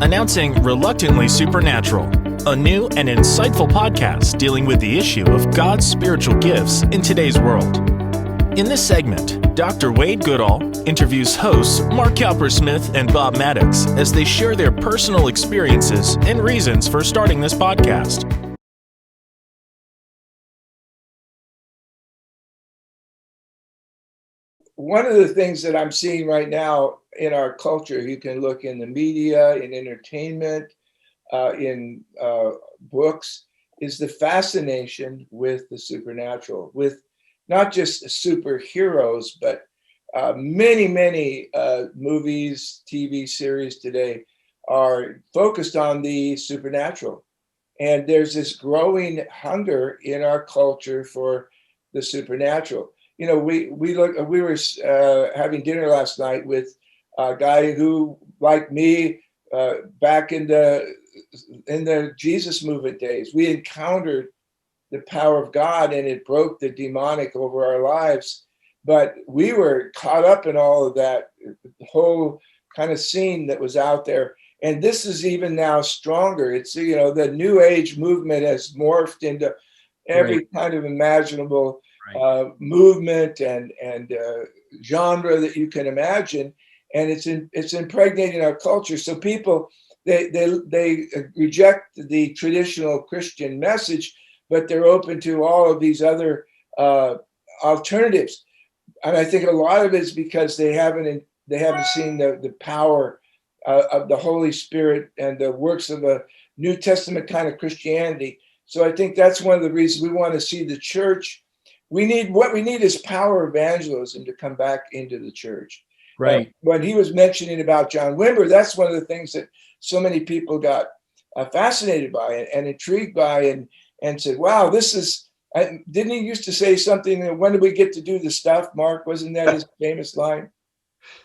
announcing Reluctantly Supernatural, a new and insightful podcast dealing with the issue of God's spiritual gifts in today's world. In this segment, Dr. Wade Goodall interviews hosts Mark Cowper-Smith and Bob Maddox as they share their personal experiences and reasons for starting this podcast. One of the things that I'm seeing right now in our culture, you can look in the media, in entertainment, in books, is the fascination with the supernatural, with not just superheroes, but many movies, TV series today are focused on the supernatural. And there's this growing hunger in our culture for the supernatural. You know, we were having dinner last night with a guy who, like me, back in the Jesus movement days, we encountered the power of God and it broke the demonic over our lives. But we were caught up in all of that whole kind of scene that was out there. And this is even now stronger. It's, you know, the New Age movement has morphed into every kind of imaginable movement and genre that you can imagine, and it's impregnating our culture. So people they reject the traditional Christian message, but they're open to all of these other alternatives. And I think a lot of it is because they haven't seen the power of the Holy Spirit and the works of a New Testament kind of Christianity. So I think that's one of the reasons we want to see the church. What we need is power evangelism to come back into the church. Right. When he was mentioning about John Wimber, that's one of the things that so many people got fascinated by and intrigued by and said, wow, this is, didn't he used to say something, when do we get to do the stuff, Mark? Wasn't that his famous line?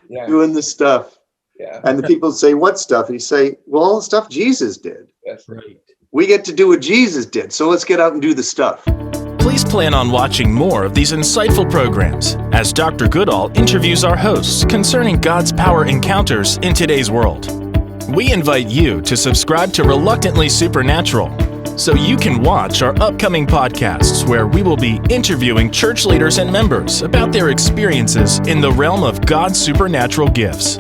Yeah. Doing the stuff. Yeah. And the people say, what stuff? And he say, well, all the stuff Jesus did. That's right. We get to do what Jesus did. So let's get out and do the stuff. Please plan on watching more of these insightful programs as Dr. Goodall interviews our hosts concerning God's power encounters in today's world. We invite you to subscribe to Reluctantly Supernatural so you can watch our upcoming podcasts where we will be interviewing church leaders and members about their experiences in the realm of God's supernatural gifts.